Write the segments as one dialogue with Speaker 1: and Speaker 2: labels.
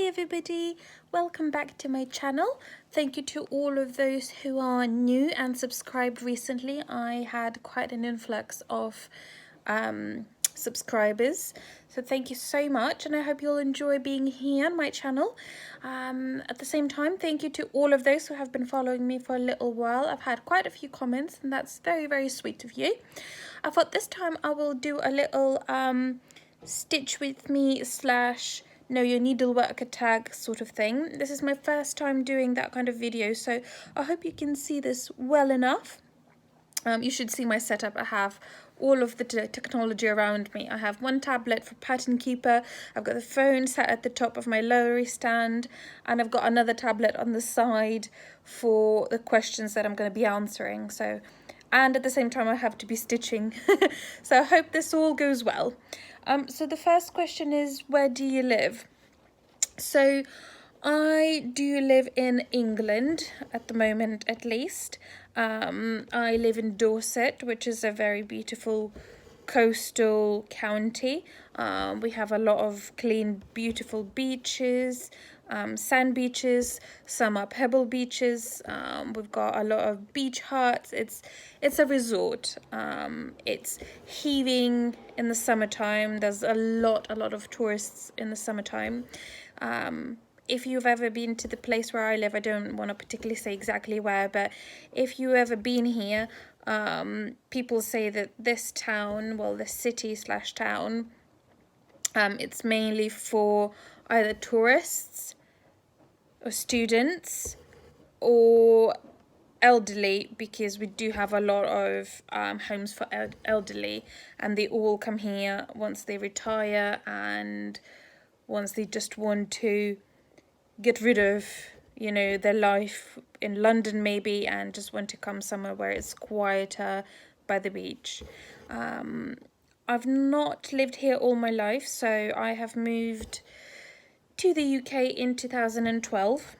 Speaker 1: everybody, welcome back to my channel. Thank you to all of those who are new and subscribed recently. I had quite an influx of subscribers, so thank you so much, and I hope you'll enjoy being here on my channel. At the same time, thank you to all of those who have been following me for a little while. I've had quite a few comments, and that's very sweet of you. I thought this time I will do a little stitch with me / know your needleworker tag sort of thing. This is my first time doing that kind of video, so I hope you can see this well enough. You should see my setup. I have all of the technology around me. I have one tablet for Pattern Keeper, I've got the phone sat at the top of my lowery stand, and I've got another tablet on the side for the questions that I'm going to be answering. So, and at the same time I have to be stitching. So I hope this all goes well. So the first question is, where do you live? So I do live in England at the moment, at least. I live in Dorset, which is a very beautiful coastal county. We have a lot of clean, beautiful beaches, sand beaches. Some are pebble beaches. We've got a lot of beach huts. It's a resort. It's heaving in the summertime. There's a lot of tourists in the summertime. If you've ever been to the place where I live, I don't want to particularly say exactly where, but if you've ever been here, people say that this town, well, this city / town, it's mainly for either tourists or students or elderly, because we do have a lot of homes for elderly, and they all come here once they retire and once they just want to get rid of, you know, their life in London maybe, and just want to come somewhere where it's quieter by the beach. I've not lived here all my life, so I have moved to the UK in 2012.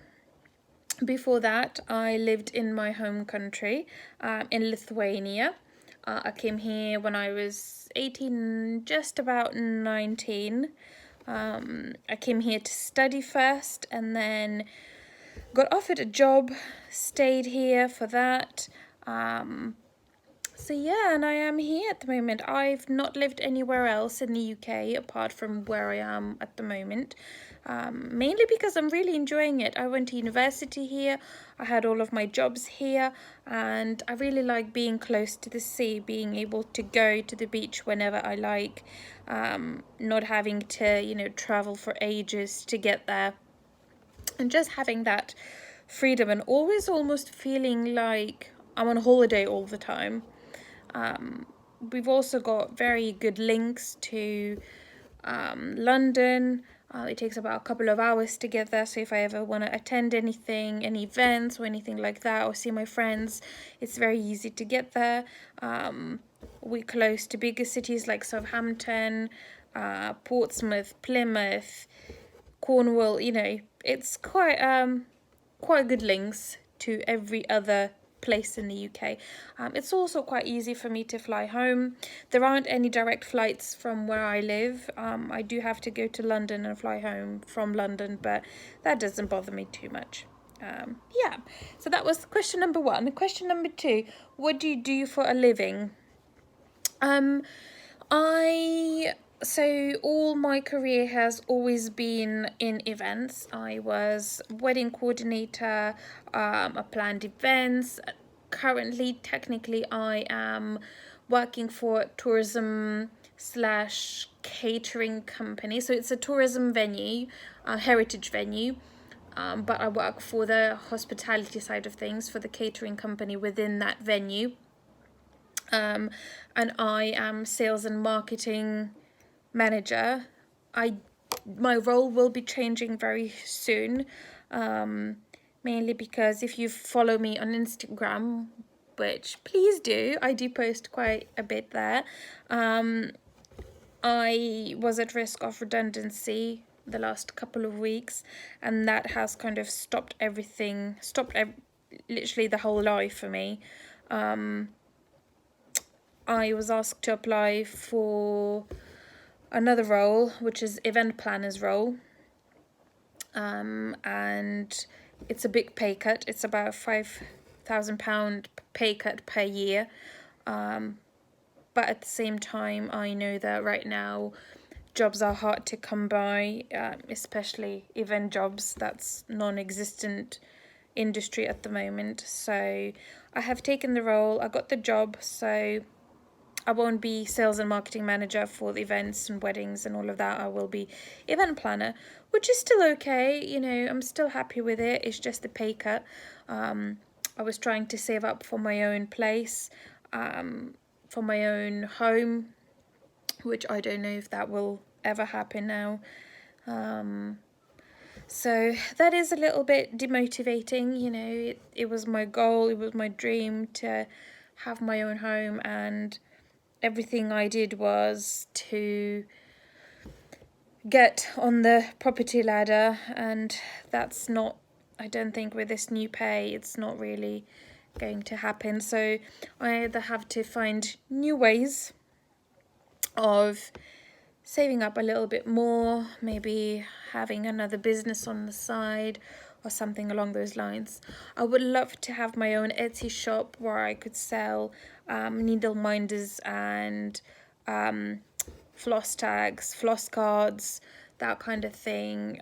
Speaker 1: Before that, I lived in my home country, in Lithuania. I came here when I was 18, just about 19. I came here to study first, and then got offered a job, stayed here for that. So yeah, and I am here at the moment. I've not lived anywhere else in the UK apart from where I am at the moment, mainly because I'm really enjoying it. I went to university here, I had all of my jobs here, and I really like being close to the sea, being able to go to the beach whenever I like, not having to, you know, travel for ages to get there, and just having that freedom, and always almost feeling like I'm on holiday all the time. We've also got very good links to London. It takes about a couple of hours to get there, so if I ever want to attend anything, any events or anything like that, or see my friends, it's very easy to get there. We're close to bigger cities like Southampton, Portsmouth, Plymouth, Cornwall. You know, it's quite good links to every other place in the UK. It's also quite easy for me to fly home. There aren't any direct flights from where I live. I do have to go to London and fly home from London, but that doesn't bother me too much. Yeah, so that was question number one. Question number two, what do you do for a living? So all my career has always been in events. I was wedding coordinator, I planned events. Currently, technically, I am working for a tourism / catering company. So it's a tourism venue, a heritage venue. But I work for the hospitality side of things, for the catering company within that venue. And I am sales and marketing manager. My role will be changing very soon, mainly because if you follow me on Instagram, which please do, I do post quite a bit there, I was at risk of redundancy the last couple of weeks, and that has kind of stopped everything, literally the whole life for me. I was asked to apply for another role, which is event planner's role, and it's a big pay cut. It's about £5,000 pay cut per year. But at the same time, I know that right now jobs are hard to come by, especially event jobs. That's non-existent industry at the moment. So I have taken the role. I got the job, so I won't be sales and marketing manager for the events and weddings and all of that. I will be event planner, which is still okay. You know, I'm still happy with it. It's just the pay cut. I was trying to save up for my own place, for my own home, which I don't know if that will ever happen now. So that is a little bit demotivating. You know, it was my goal, it was my dream to have my own home, and everything I did was to get on the property ladder, and that's not, I don't think with this new pay, it's not really going to happen. So I either have to find new ways of saving up a little bit more, maybe having another business on the side or something along those lines. I would love to have my own Etsy shop where I could sell needle minders and floss tags, floss cards, that kind of thing.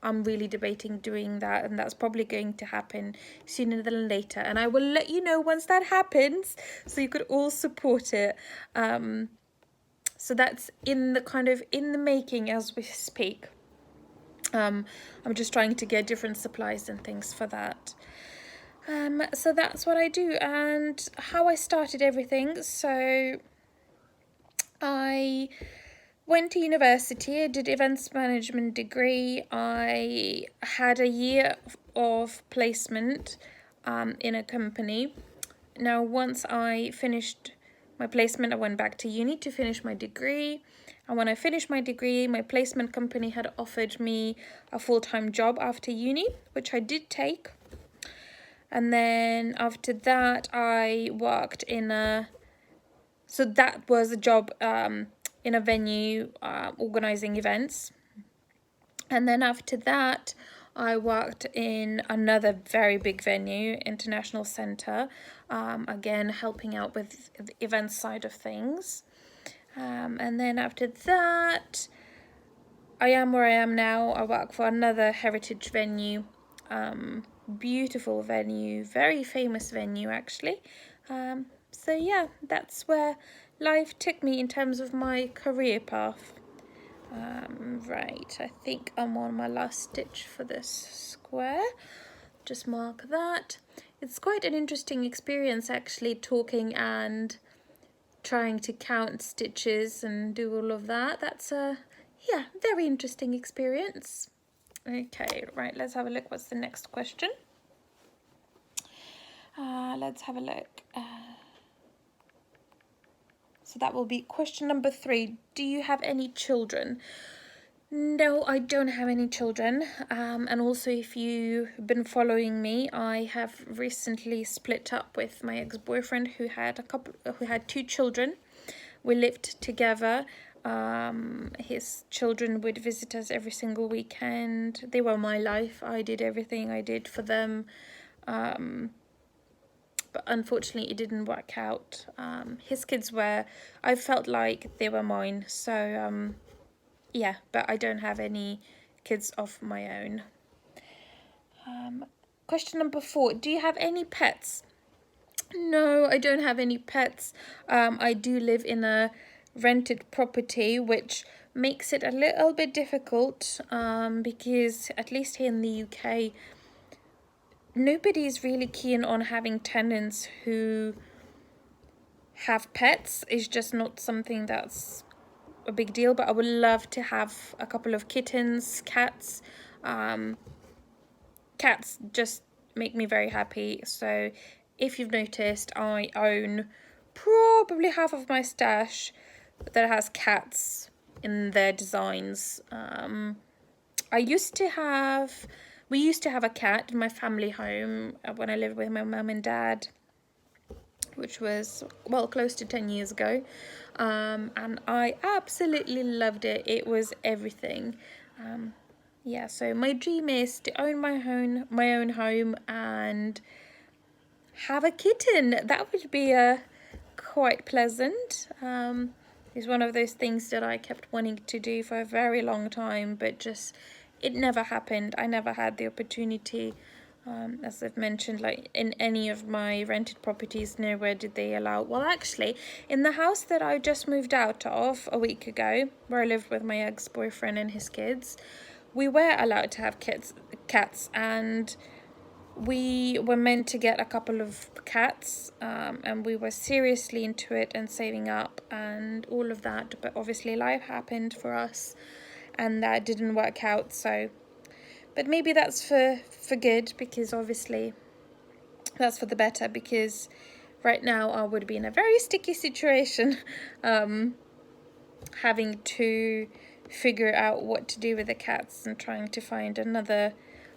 Speaker 1: I'm really debating doing that, and that's probably going to happen sooner than later, and I will let you know once that happens so you could all support it. So that's in the making as we speak. I'm just trying to get different supplies and things for that. So that's what I do and how I started everything. So I went to university, I did events management degree. I had a year of placement in a company. Now, once I finished my placement, I went back to uni to finish my degree. And when I finished my degree, my placement company had offered me a full-time job after uni, which I did take. And then after that, I worked in so that was a job in a venue organizing events. And then after that, I worked in another very big venue, International Centre, again helping out with the event side of things. And then after that, I am where I am now. I work for another heritage venue, beautiful venue, very famous venue actually. So yeah, that's where life took me in terms of my career path. Right, I think I'm on my last stitch for this square. Just mark that. It's quite an interesting experience actually, talking and trying to count stitches and do all of that. That's a very interesting experience. Okay, right, let's have a look. What's the next question? Let's have a look. So that will be question number 3. Do you have any children? No, I don't have any children. And also, if you've been following me, I have recently split up with my ex-boyfriend who had 2 children. We lived together. His children would visit us every single weekend. They were my life. I did everything I did for them. But unfortunately it didn't work out. His kids I felt like they were mine. So yeah, but I don't have any kids of my own. Question number 4, do you have any pets? No, I don't have any pets. I do live in a rented property, which makes it a little bit difficult because at least here in the UK, nobody's really keen on having tenants who have pets. It's just not something that's a big deal, but I would love to have a couple of kittens, cats. Cats just make me very happy. So if you've noticed, I own probably half of my stash that has cats in their designs. We used to have a cat in my family home when I lived with my mum and dad, which was, well, close to 10 years ago. And I absolutely loved it. It was everything. yeah, so my dream is to own my own home and have a kitten. That would be quite pleasant. It's one of those things that I kept wanting to do for a very long time, but just it never happened. I never had the opportunity. As I've mentioned, like in any of my rented properties, nowhere did they allow. Well, actually, in the house that I just moved out of a week ago, where I lived with my ex-boyfriend and his kids, we were allowed to have cats, and we were meant to get a couple of cats, and we were seriously into it and saving up and all of that, but obviously life happened for us and that didn't work out. So but maybe that's for good, because obviously that's for the better, because right now I would be in a very sticky situation, having to figure out what to do with the cats and trying to find another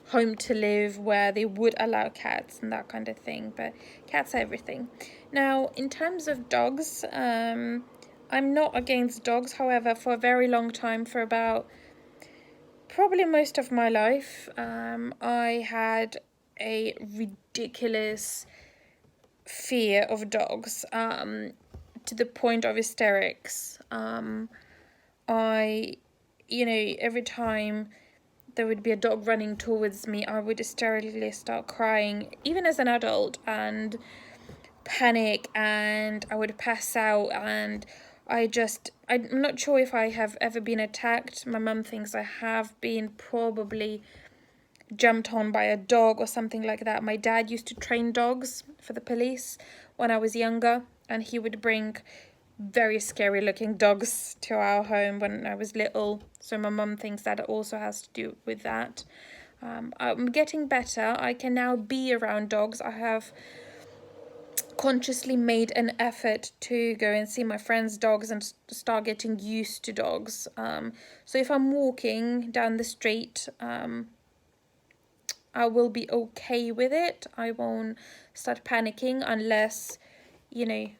Speaker 1: home to live where they would allow cats and that kind of thing. But cats are everything. Now, in terms of dogs, I'm not against dogs. However, for a very long time, for about probably most of my life, I had a ridiculous fear of dogs, to the point of hysterics. Every time there would be a dog running towards me, I would hysterically start crying, even as an adult, and panic, and I would pass out, and I'm not sure if I have ever been attacked. My mum thinks I have been, probably jumped on by a dog or something like that. My dad used to train dogs for the police when I was younger, and he would bring very scary looking dogs to our home when I was little. So my mum thinks that it also has to do with that. I'm getting better. I can now be around dogs. I have consciously made an effort to go and see my friends' dogs and start getting used to dogs. So if I'm walking down the street, I will be okay with it. I won't start panicking unless,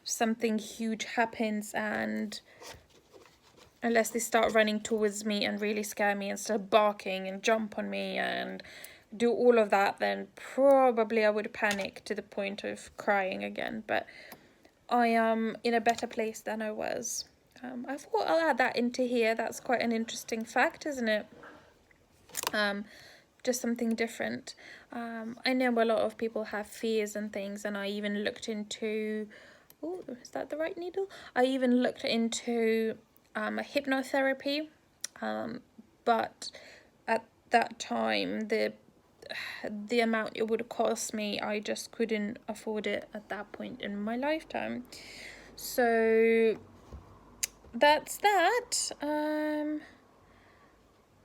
Speaker 1: something huge happens, and unless they start running towards me and really scare me and start barking and jump on me and do all of that, then probably I would panic to the point of crying again. But I am in a better place than I was. I thought I'll add that into here. That's quite an interesting fact, isn't it? Just something different. I know a lot of people have fears and things, and I even looked into, oh, is that the right needle? I even looked into hypnotherapy, but at that time the amount it would cost me, I just couldn't afford it at that point in my lifetime. So that's that.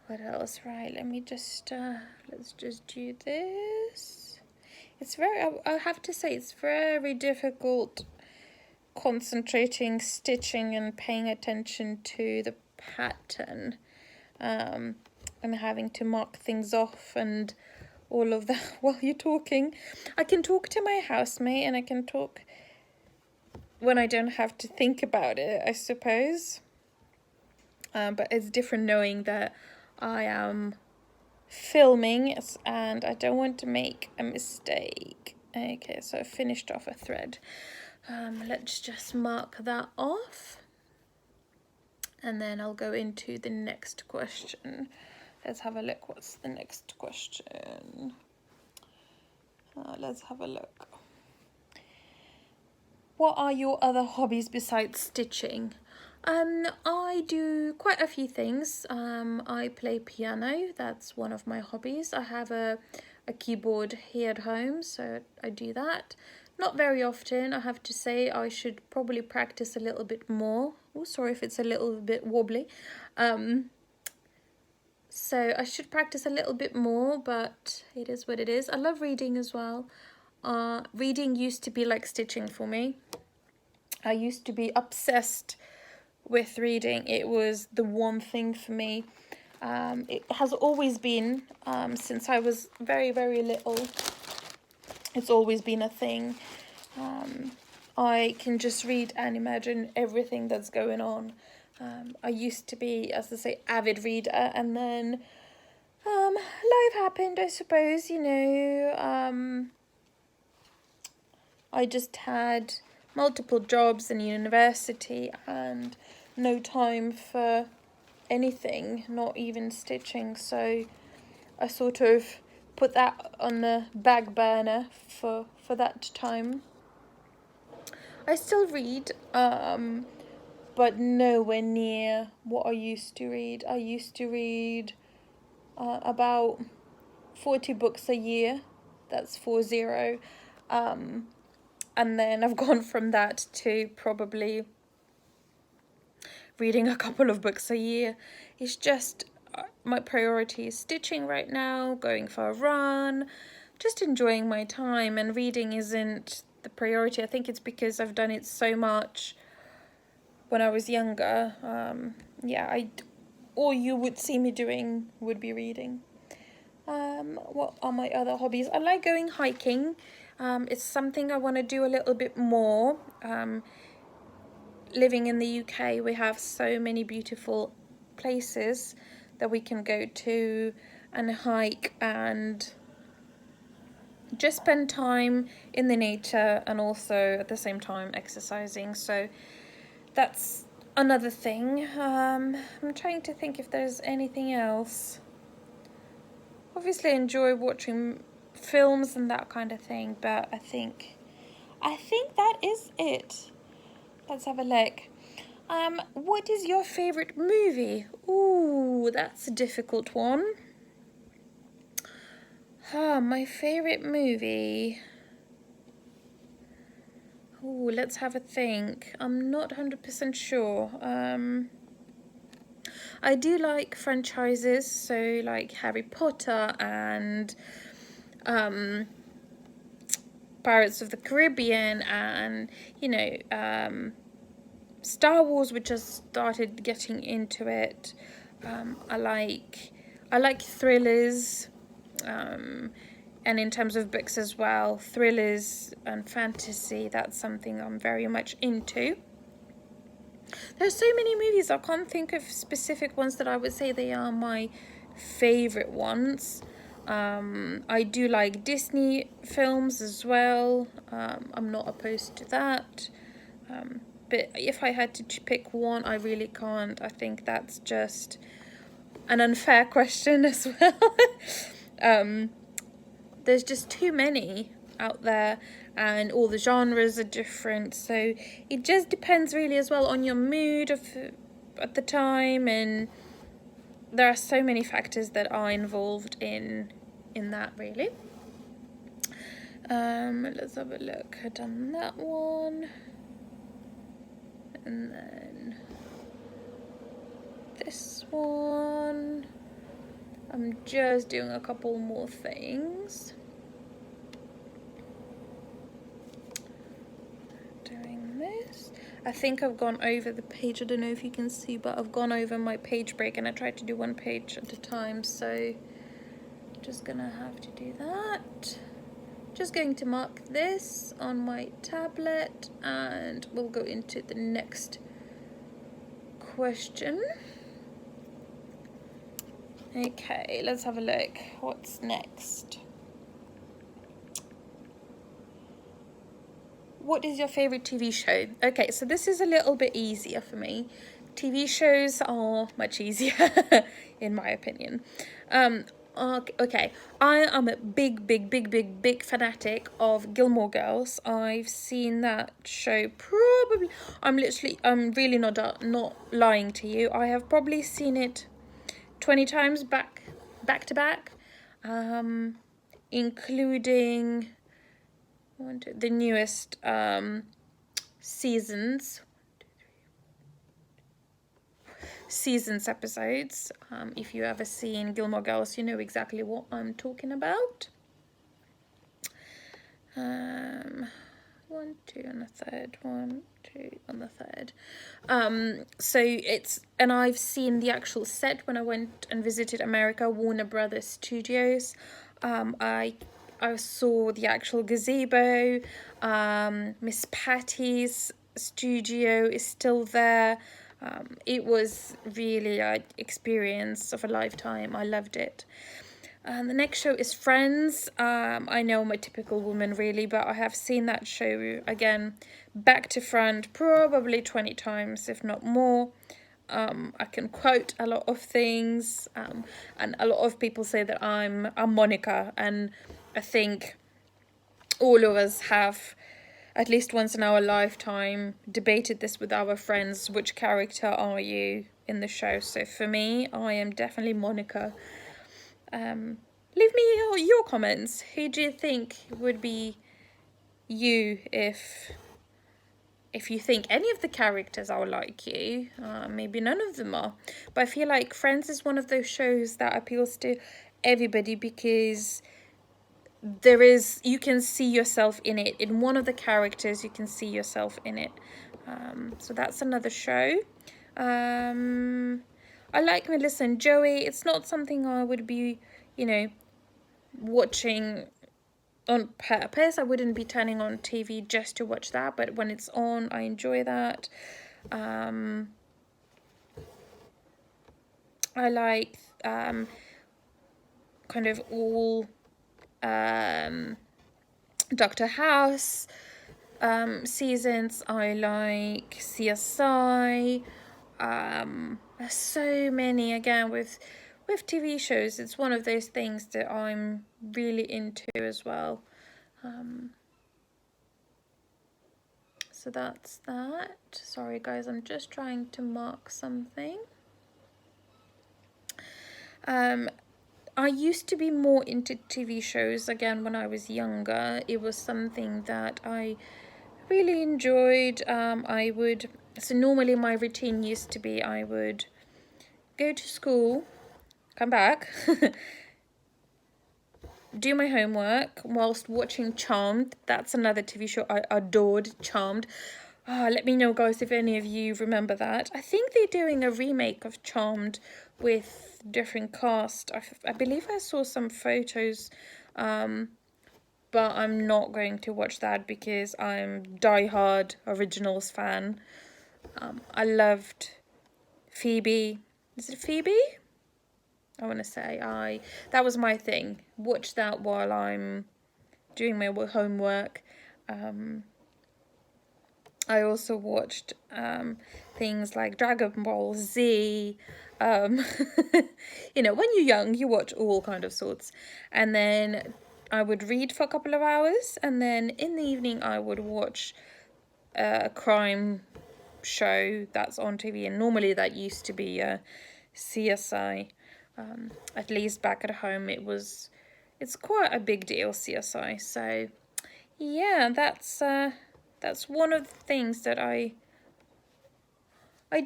Speaker 1: What else? Right, let me just let's just do this. It's I have to say, it's very difficult concentrating, stitching and paying attention to the pattern, and having to mark things off and all of that while you're talking. I can talk to my housemate, and I can talk when I don't have to think about it, I suppose. But it's different knowing that I am filming and I don't want to make a mistake. Okay, so I finished off a thread. Let's just mark that off, and then I'll go into the next question. Let's have a look. What's the next question? Let's have a look. What are your other hobbies besides stitching? I do quite a few things. I play piano. That's one of my hobbies. I have a keyboard here at home, so I do that. Not very often, I have to say. I should probably practice a little bit more. Oh, sorry if it's a little bit wobbly. So I should practice a little bit more, but it is what it is. I love reading as well. Reading used to be like stitching for me. I used to be obsessed with reading. It was the one thing for me. It has always been, since I was very, very little. It's always been a thing. I can just read and imagine everything that's going on. I used to be, as I say, avid reader, and then Life happened, I suppose, you know. I just had multiple jobs in university and no time for anything, not even stitching. So I sort of put that on the back burner for that time. I still read, but nowhere near what I used to read. I used to read about 40 books a year. That's 40. And then I've gone from that to probably reading a couple of books a year. It's just my priority is stitching right now, going for a run, just enjoying my time, and reading isn't the priority. I think it's because I've done it so much when I was younger. Yeah, all you would see me doing would be reading. What are my other hobbies? I like going hiking. It's something I want to do a little bit more. Living in the UK, we have so many beautiful places that we can go to and hike and just spend time in the nature, and also at the same time exercising. So that's another thing. I'm trying to think if there's anything else. Obviously I enjoy watching films and that kind of thing, but I think that is it. Let's have a look. What is your favorite movie? Ooh, that's a difficult one. My favorite movie. Ooh, let's have a think. I'm not 100% sure. I do like franchises, so like Harry Potter and Pirates of the Caribbean, and you know, Star Wars, which I started getting into it. I like thrillers, and in terms of books as well, thrillers and fantasy. That's something I'm very much into. There's so many movies, I can't think of specific ones that I would say they are my favorite ones. I do like Disney films as well. I'm not opposed to that. But if I had to pick one, I really can't. I think that's just an unfair question as well. There's just too many out there, and all the genres are different. So it just depends really as well on your mood at the time, and there are so many factors that are involved in that really. Let's have a look. I've done that one. And then this one. I'm just doing a couple more things. Doing this. I think I've gone over the page. I don't know if you can see, but I've gone over my page break, and I tried to do one page at a time. So just gonna have to do that. Just going to mark this on my tablet, and we'll go into the next question. Okay, let's have a look. What's next? What is your favorite TV show? Okay, so this is a little bit easier for me. TV shows are much easier, in my opinion. Okay, I am a big fanatic of Gilmore Girls. I've seen that show probably, I'm really not lying to you. I have probably seen it 20 times back to back, including the newest seasons episodes. If you ever seen Gilmore Girls, you know exactly what I'm talking about. 1, 2 on the third, 1, 2 on the third. So and I've seen the actual set when I went and visited America, Warner Brothers Studios. I saw the actual gazebo. Miss Patty's studio is still there. It was really an experience of a lifetime. I loved it. The next show is Friends. I know I'm a typical woman really, but I have seen that show again back to front probably 20 times, if not more. I can quote a lot of things, and a lot of people say that I'm Monica, and I think all of us have at least once in our lifetime debated this with our friends. Which character are you in the show? So for me, I am definitely Monica. Leave me your comments. Who do you think would be you if you think any of the characters are like you? Maybe none of them are, but I feel like Friends is one of those shows that appeals to everybody because you can see yourself in it. In one of the characters, you can see yourself in it. So that's another show. I like Melissa and Joey. It's not something I would be, watching on purpose. I wouldn't be turning on TV just to watch that, but when it's on, I enjoy that. I like kind of all Doctor House seasons. I like CSI. There's so many again with TV shows. It's one of those things that I'm really into as well. So that's that. Sorry guys, I'm just trying to mark something. I used to be more into TV shows again when I was younger. It was something that I really enjoyed. So normally my routine used to be I would go to school, come back, do my homework whilst watching Charmed. That's another TV show I adored, Charmed. Let me know guys if any of you remember that. I think they're doing a remake of Charmed with different cast. I believe I saw some photos, but I'm not going to watch that because I'm die-hard originals fan. I loved Phoebe. Is it Phoebe? I want to say that was my thing. Watch that while I'm doing my homework. I also watched things like Dragon Ball Z. When you're young, you watch all kind of sorts. And then I would read for a couple of hours, and then in the evening I would watch a crime show that's on TV, and normally that used to be CSI. At least back at home it's quite a big deal, CSI. So yeah, that's one of the things that I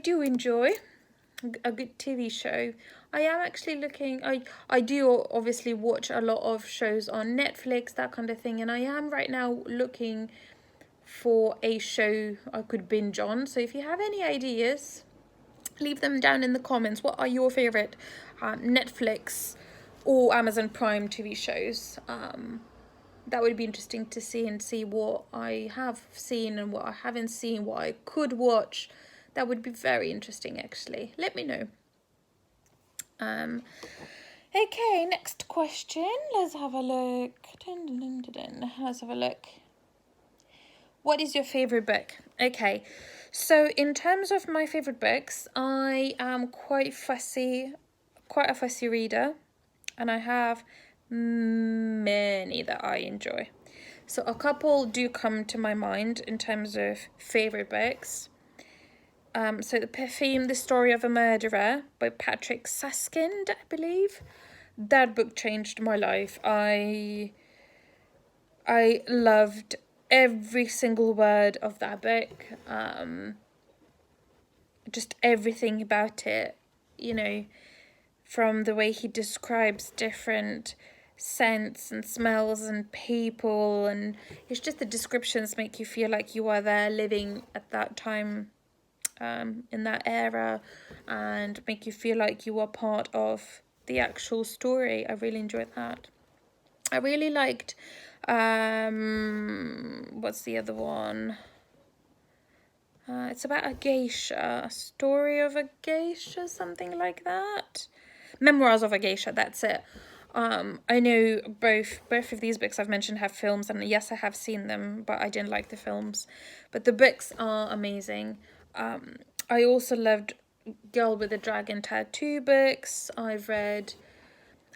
Speaker 1: do enjoy, a good TV show. I am actually looking, I do obviously watch a lot of shows on Netflix, that kind of thing, and I am right now looking for a show I could binge on. So if you have any ideas, leave them down in the comments. What are your favorite Netflix or Amazon Prime TV shows? That would be interesting to see what I have seen and what I haven't seen, what I could watch. That would be very interesting actually. Let me know. Okay, next question. Let's have a look. Let's have a look. What is your favorite book? Okay, so in terms of my favorite books, I am quite a fussy reader, and I have many that I enjoy. So a couple do come to my mind in terms of favorite books. So The Perfume, The Story of a Murderer by Patrick Suskind, I believe. That book changed my life. I loved every single word of that book. Just everything about it, from the way he describes different scents and smells and people, and it's just the descriptions make you feel like you are there living at that time, in that era, and make you feel like you are part of the actual story. I really enjoyed that. I really liked what's the other one? It's about a geisha, a story of a geisha, something like that. Memoirs of a Geisha, that's it. I know both of these books I've mentioned have films, and yes, I have seen them, but I didn't like the films. But the books are amazing. I also loved Girl with the Dragon Tattoo books. I've read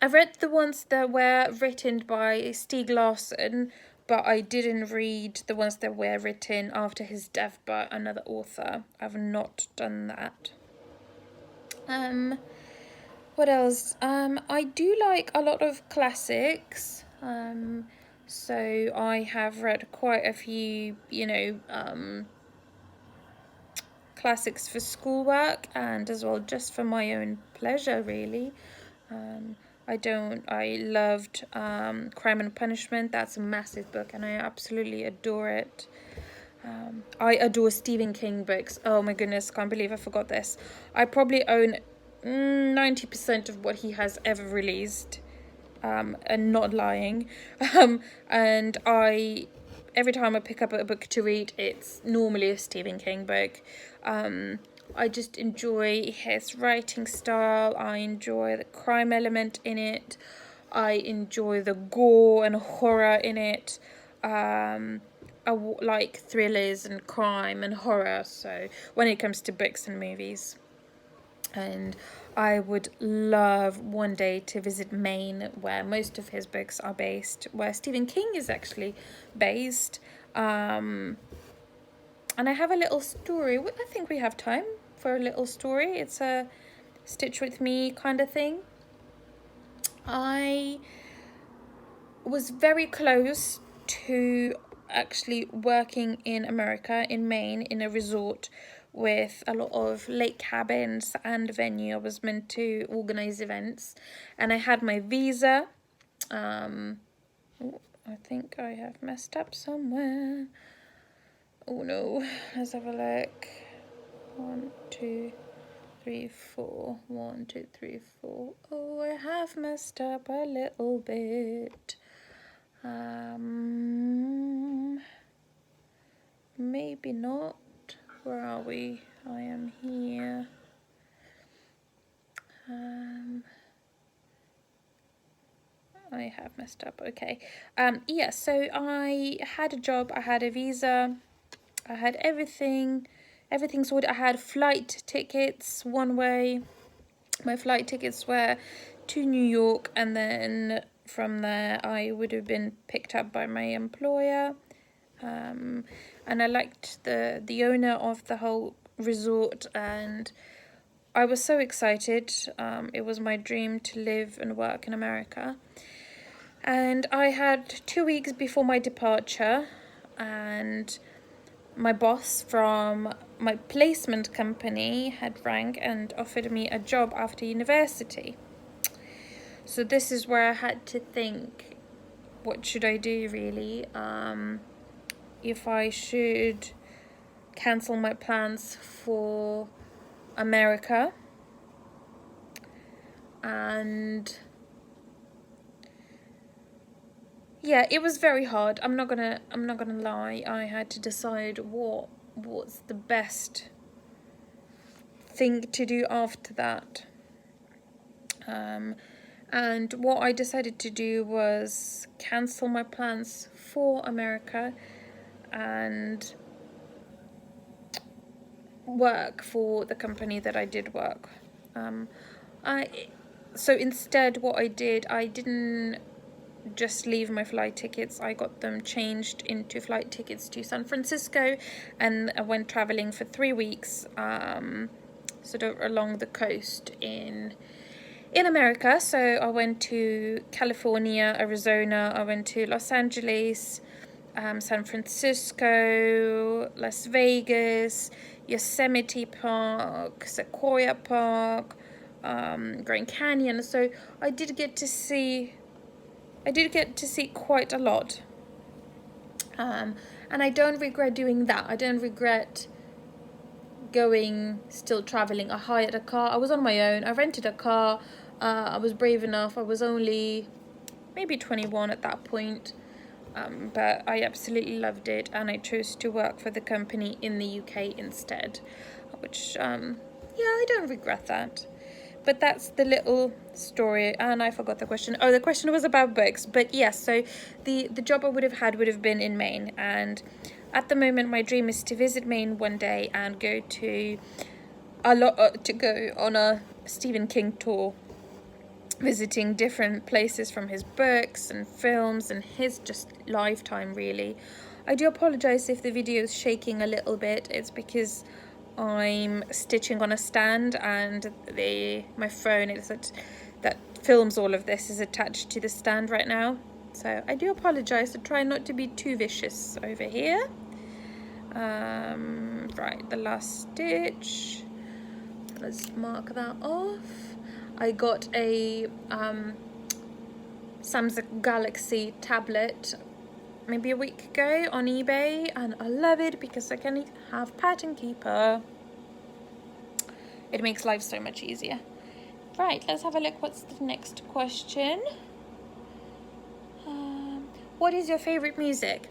Speaker 1: the ones that were written by Stieg Larsson, but I didn't read the ones that were written after his death by another author. I've not done that. What else? I do like a lot of classics. So I have read quite a few, classics for schoolwork and as well just for my own pleasure, really. I loved Crime and Punishment. That's a massive book and I absolutely adore it. I adore Stephen King books. Oh my goodness, can't believe I forgot this. I probably own 90% of what he has ever released, and not lying. And every time I pick up a book to read, it's normally a Stephen King book. I just enjoy his writing style. I enjoy the crime element in it. I enjoy the gore and horror in it. I like thrillers and crime and horror, so when it comes to books and movies. And I would love one day to visit Maine, where most of his books are based, where Stephen King is actually based. And I have a little story. I think we have time for a little story. It's a Stitch with Me kind of thing. I was very close to actually working in America, in Maine, in a resort with a lot of lake cabins and venue. I was meant to organize events and I had my visa. I think I have messed up somewhere. Oh no, let's have a look. 1, 2, 3, 4. 1, 2, 3, 4. Oh, I have messed up a little bit. Maybe not. Where are we? I am here. I have messed up. Okay. Yeah, so I had a job, I had a visa, I had everything sorted. I had flight tickets one way. My flight tickets were to New York, and then from there I would have been picked up by my employer. And I liked the owner of the whole resort, and I was so excited. It was my dream to live and work in America. And I had 2 weeks before my departure, and my boss from my placement company had rang and offered me a job after university. So this is where I had to think, what should I do really? If I should cancel my plans for America. And yeah, it was very hard. I'm not gonna lie. I had to decide what's the best thing to do after that. And what I decided to do was cancel my plans for America and work for the company that I did work. So instead, what I did, I didn't just leave my flight tickets. I got them changed into flight tickets to San Francisco, and I went traveling for 3 weeks, sort of along the coast in America. So I went to California, Arizona, I went to Los Angeles, San Francisco, Las Vegas, Yosemite Park, Sequoia Park, Grand Canyon. So I did get to see quite a lot. And I don't regret doing that. I don't regret still traveling. I hired a car. I was on my own. I rented a car. I was brave enough. I was only maybe 21 at that point. But I absolutely loved it, and I chose to work for the company in the UK instead, which, yeah, I don't regret that. but that's the little story. And I forgot the question. Oh, the question was about books. But yes, so the job I would have had would have been in Maine, and at the moment my dream is to visit Maine one day and go on a Stephen King tour, visiting different places from his books and films and his just lifetime, really. I do apologize if the video is shaking a little bit. It's because I'm stitching on a stand, and my phone that films all of this is attached to the stand right now. So I do apologize. I try not to be too vicious over here. Right, the last stitch. Let's mark that off. I got a Samsung Galaxy tablet maybe a week ago on eBay, and I love it because I can have pattern keeper. It makes life so much easier. Right, let's have a look. What's the next question? What is your favorite music?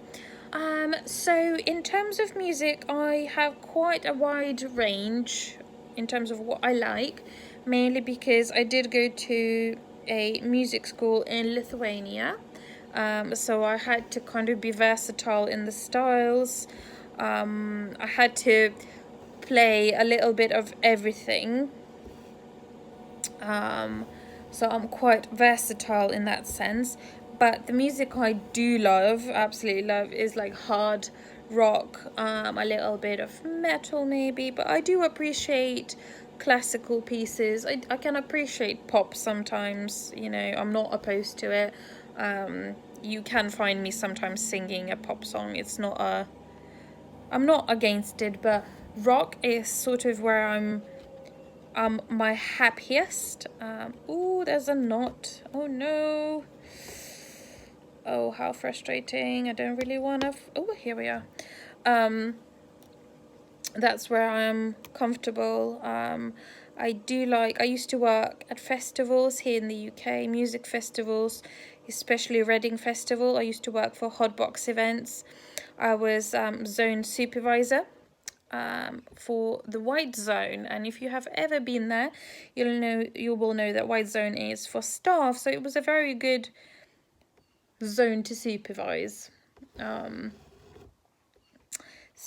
Speaker 1: So in terms of music, I have quite a wide range in terms of what I like, mainly because I did go to a music school in Lithuania. So I had to kind of be versatile in the styles. I had to play a little bit of everything. So I'm quite versatile in that sense. But the music I do love, absolutely love, is like hard rock, a little bit of metal maybe, but I do appreciate classical pieces. I can appreciate pop sometimes, you know, I'm not opposed to it. You can find me sometimes singing a pop song. I'm not against it, but rock is sort of where I'm my happiest. Oh, there's a knot. Oh no. Oh, how frustrating. I don't really want to... Oh, here we are. That's where I'm comfortable. I used to work at festivals here in the UK, music festivals, especially Reading Festival. I used to work for Hotbox events. I was zone supervisor for the white zone, and if you have ever been there, you will know that white zone is for staff, so it was a very good zone to supervise. So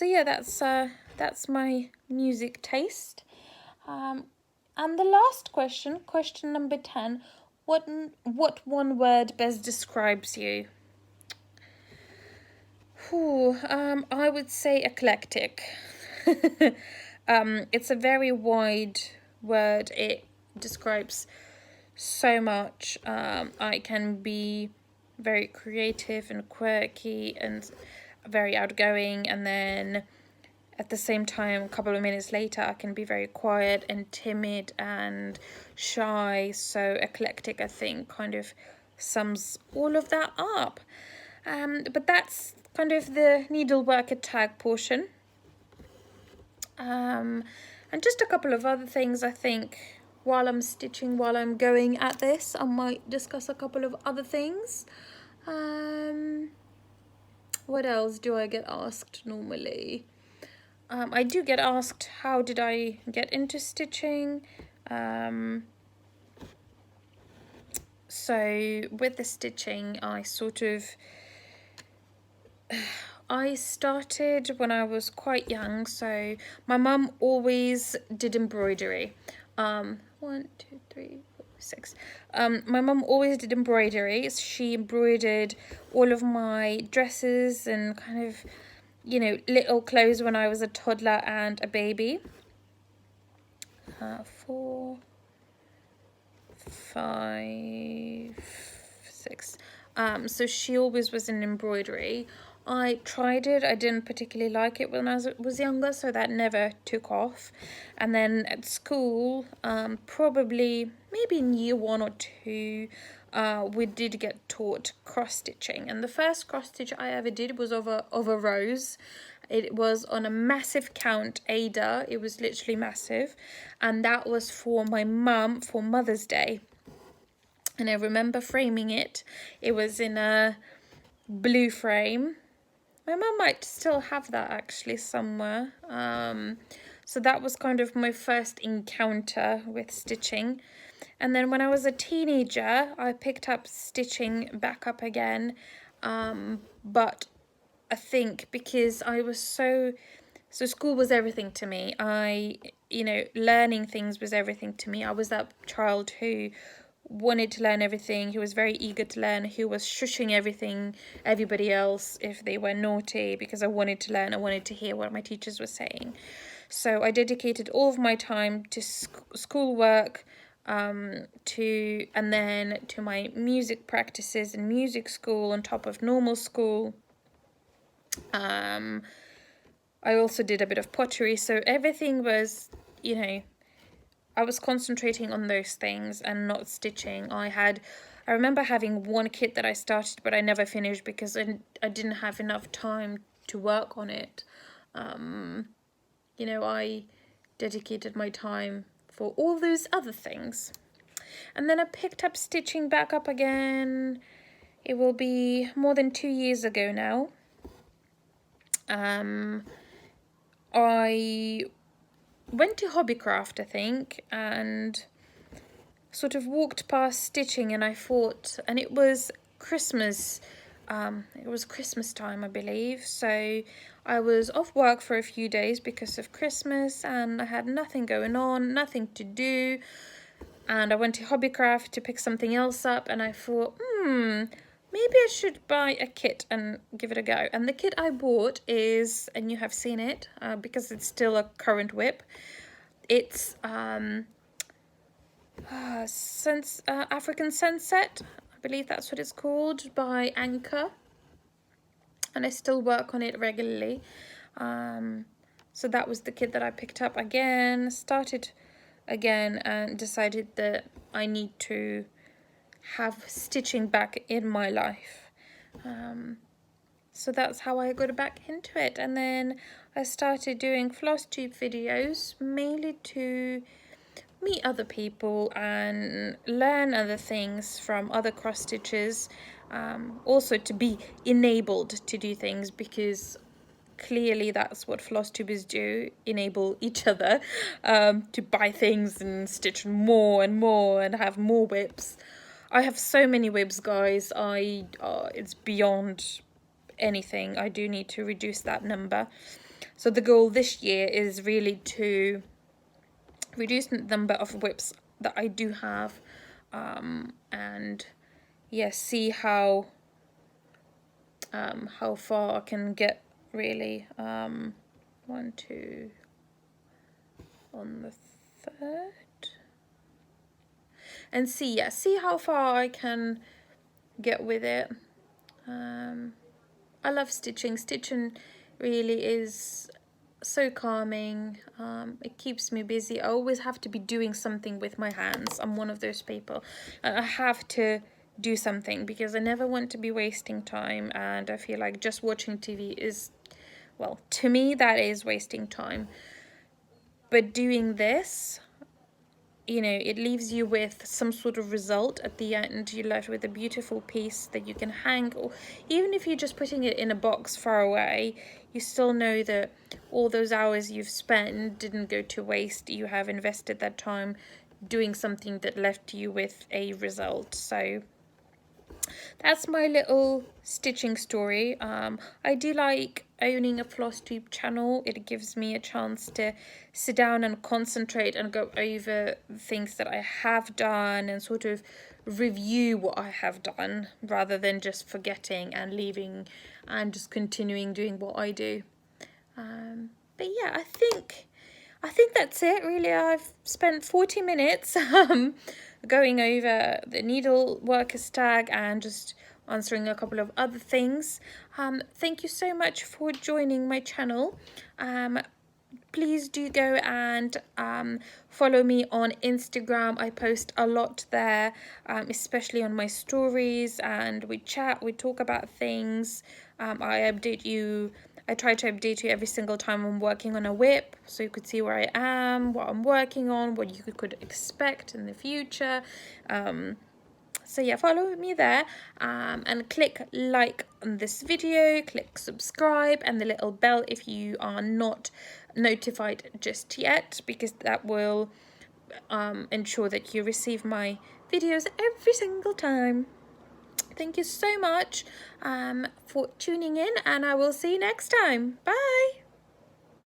Speaker 1: yeah, that's my music taste. And the last question number 10, what one word best describes you? I would say eclectic. It's a very wide word. It describes so much. I can be very creative and quirky and very outgoing, and then at the same time, a couple of minutes later, I can be very quiet and timid and shy. So eclectic, I think, kind of sums all of that up. But that's kind of the needleworker tag portion. And just a couple of other things, I think, while I'm stitching, while I'm going at this, I might discuss a couple of other things. What else do I get asked normally? I do get asked, how did I get into stitching? So with the stitching, I started when I was quite young. So my mum always did embroidery. 1, 2, 3, 4, 6. My mum always did embroidery. She embroidered all of my dresses and kind of, you know, little clothes when I was a toddler and a baby. 4, 5, 6. So she always was in embroidery. I tried it. I didn't particularly like it when I was younger, so that never took off. And then at school, probably maybe in year 1 or 2, we did get taught cross stitching, and the first cross stitch I ever did was of a rose. It was on a massive count Ada. It was literally massive, and that was for my mum for Mother's Day. And I remember framing it. It was in a blue frame. My mum might still have that actually somewhere. So that was kind of my first encounter with stitching. And then when I was a teenager, I picked up stitching back up again. But I think because I was so school was everything to me. Learning things was everything to me. I was that child who wanted to learn everything, who was very eager to learn, who was shushing everybody else if they were naughty, because I wanted to learn, I wanted to hear what my teachers were saying. So I dedicated all of my time to schoolwork, and then to my music practices and music school on top of normal school. I also did a bit of pottery, so everything was, I was concentrating on those things and not stitching. I remember having one kit that I started, but I never finished because I didn't have enough time to work on it. I dedicated my time for all those other things. And then I picked up stitching back up again. It will be more than 2 years ago now. I went to Hobbycraft, I think, and sort of walked past stitching, and I thought, and it was Christmas. It was Christmas time, I believe. So I was off work for a few days because of Christmas, and I had nothing going on, nothing to do. And I went to Hobbycraft to pick something else up, and I thought, maybe I should buy a kit and give it a go. And the kit I bought is, and you have seen it because it's still a current whip. It's African Sunset, I believe that's what it's called, by Anchor. And I still work on it regularly. So that was the kit that I picked up again, started again, and decided that I need to have stitching back in my life. So that's how I got back into it. And then I started doing floss tube videos, mainly to meet other people and learn other things from other cross stitchers. Also to be enabled to do things, because clearly that's what floss tubers do, enable each other to buy things and stitch more and more and have more whips. I have so many whips, guys. It's beyond anything. I do need to reduce that number. So the goal this year is really to reduce the number of whips that I do have, and see how far I can get, really. 1, 2 on the 3rd, and see how far I can get with it. I love stitching. Stitching really is so calming. It keeps me busy. I always have to be doing something with my hands. I'm one of those people. I have to do something because I never want to be wasting time, and I feel like just watching TV is, well, to me that is wasting time. But doing this, it leaves you with some sort of result at the end. You're left with a beautiful piece that you can hang, or even if you're just putting it in a box far away, you still know that all those hours you've spent didn't go to waste. You have invested that time doing something that left you with a result. So that's my little stitching story. I do like owning a floss tube channel. It gives me a chance to sit down and concentrate and go over things that I have done and sort of review what I have done, rather than just forgetting and leaving and just continuing doing what I do. But yeah, I think that's it, really. I've spent 40 minutes going over the Needleworker Tag and just answering a couple of other things. Thank you so much for joining my channel. Please do go and follow me on Instagram. I post a lot there, especially on my stories, and we chat, we talk about things. I try to update you every single time I'm working on a whip, so you could see where I am, what I'm working on, what you could expect in the future. So yeah, follow me there, and click like on this video, click subscribe and the little bell if you are not notified just yet, because that will ensure that you receive my videos every single time. Thank you so much for tuning in, and I will see you next time. Bye.